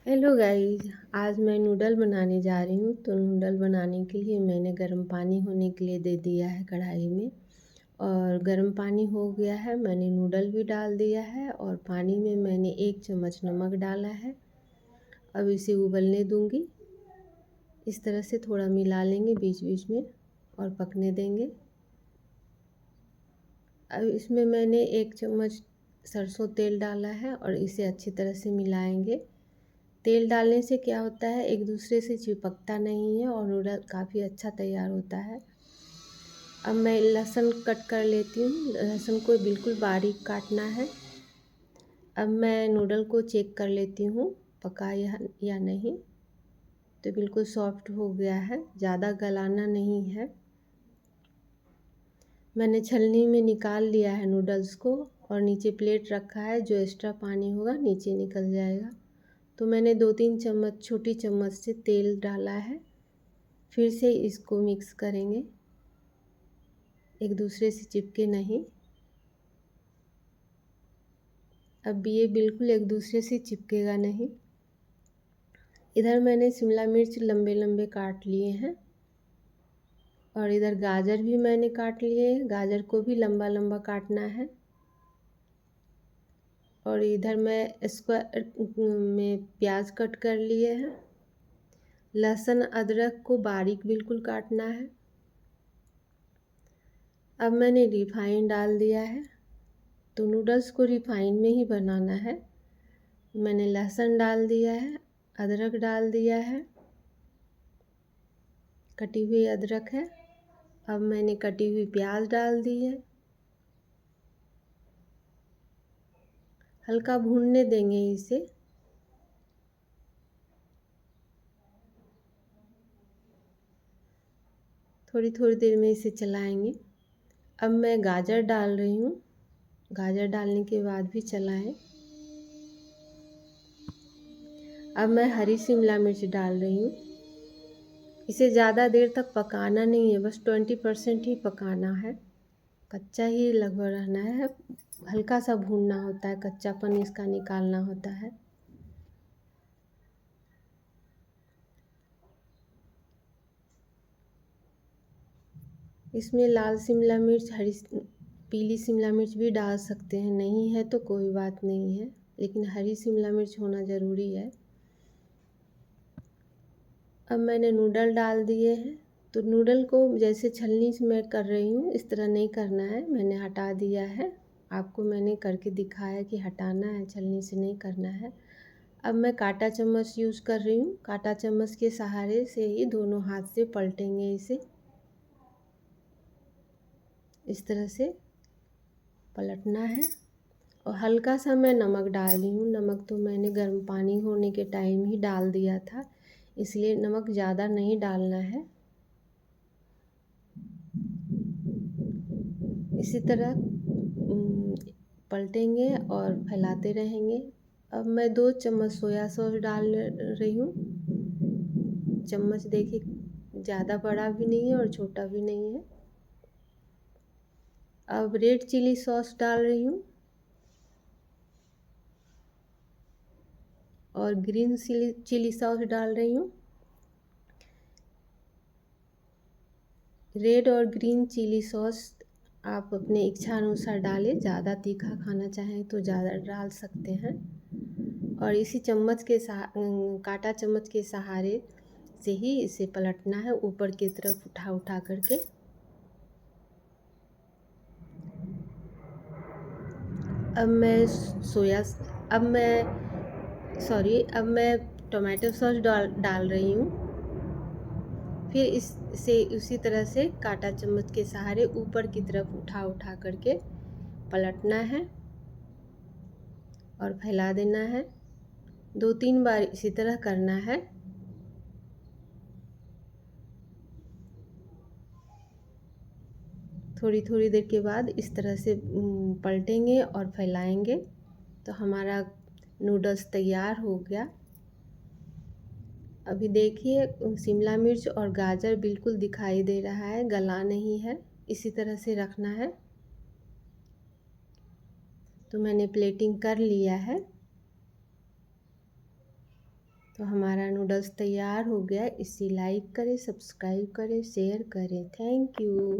Hello guys. आज मैं noodle बनाने जा रही हूँ। तो नूडल बनाने के लिए मैंने गर्म पानी होने के लिए दे दिया है कढ़ाई में। और गर्म पानी हो गया है, मैंने नूडल भी डाल दिया है और पानी में मैंने 1 चम्मच नमक डाला है। अब इसे उबलने दूंगी। इस तरह से थोड़ा मिला लेंगे बीच बीच में और पकने देंगे। अब इसमें मैंने 1 चम्मच सरसों तेल डाला है और इसे अच्छी तरह से मिलाएंगे। तेल डालने से क्या होता है, एक दूसरे से चिपकता नहीं है और नूडल काफ़ी अच्छा तैयार होता है। अब मैं लहसुन कट कर लेती हूँ। लहसुन को बिल्कुल बारीक काटना है। अब मैं नूडल को चेक कर लेती हूँ पका या नहीं। तो बिल्कुल सॉफ्ट हो गया है, ज़्यादा गलाना नहीं है। मैंने छलनी में निकाल लिया है नूडल्स को और नीचे प्लेट रखा है। जो एक्स्ट्रा पानी होगा नीचे निकल जाएगा। तो मैंने 2-3 चम्मच छोटी चम्मच से तेल डाला है। फिर से इसको मिक्स करेंगे, एक दूसरे से चिपके नहीं। अब ये बिल्कुल एक दूसरे से चिपकेगा नहीं। इधर मैंने शिमला मिर्च लंबे लंबे काट लिए हैं और इधर गाजर भी मैंने काट लिए हैं। गाजर को भी लंबा लंबा काटना है। और इधर मैं स्क्वायर में प्याज कट कर लिए हैं। लहसुन अदरक को बारीक बिल्कुल काटना है। अब मैंने रिफाइन डाल दिया है। तो नूडल्स को रिफाइन में ही बनाना है। मैंने लहसुन डाल दिया है, अदरक डाल दिया है, कटी हुई अदरक है। अब मैंने कटी हुई प्याज डाल दी है। हल्का भूनने देंगे इसे। थोड़ी थोड़ी देर में इसे चलाएंगे। अब मैं गाजर डाल रही हूँ। गाजर डालने के बाद भी चलाएं। अब मैं हरी शिमला मिर्च डाल रही हूँ। इसे ज़्यादा देर तक पकाना नहीं है, बस 20% ही पकाना है। कच्चा ही लगभग रहना है। हल्का सा भूनना होता है, कच्चापन इसका निकालना होता है। इसमें लाल शिमला मिर्च, पीली शिमला मिर्च भी डाल सकते हैं। नहीं है तो कोई बात नहीं है, लेकिन हरी शिमला मिर्च होना ज़रूरी है। अब मैंने नूडल डाल दिए हैं। तो नूडल को जैसे छलनी से मैं कर रही हूँ इस तरह नहीं करना है। मैंने हटा दिया है। आपको मैंने करके दिखाया कि हटाना है, छलनी से नहीं करना है। अब मैं कांटा चम्मच यूज़ कर रही हूँ। कांटा चम्मच के सहारे से ही दोनों हाथ से पलटेंगे इसे। इस तरह से पलटना है। और हल्का सा मैं नमक डाल रही हूँ। नमक तो मैंने गर्म पानी होने के टाइम ही डाल दिया था, इसलिए नमक ज़्यादा नहीं डालना है। इसी तरह पलटेंगे और फैलाते रहेंगे। अब मैं 2 चम्मच सोया सॉस डाल रही हूँ। चम्मच देखिए, ज़्यादा बड़ा भी नहीं है और छोटा भी नहीं है। अब रेड चिली सॉस डाल रही हूँ और ग्रीन चिली सॉस डाल रही हूँ। रेड और ग्रीन चिली सॉस आप अपने इच्छा अनुसार डालें। ज़्यादा तीखा खाना चाहें तो ज़्यादा डाल सकते हैं। और इसी चम्मच के कांटा चम्मच के सहारे से ही इसे पलटना है, ऊपर की तरफ उठा उठा करके। अब मैं अब मैं टोमेटो सॉस डाल रही हूँ। फिर इसे उसी तरह से कांटा चम्मच के सहारे ऊपर की तरफ उठा उठा करके पलटना है और फैला देना है। 2-3 बार इसी तरह करना है। थोड़ी थोड़ी देर के बाद इस तरह से पलटेंगे और फैलाएंगे तो हमारा नूडल्स तैयार हो गया। अभी देखिए, शिमला मिर्च और गाजर बिल्कुल दिखाई दे रहा है, गला नहीं है। इसी तरह से रखना है। तो मैंने प्लेटिंग कर लिया है। तो हमारा नूडल्स तैयार हो गया। इसे लाइक करें, सब्सक्राइब करें, शेयर करें। Thank you.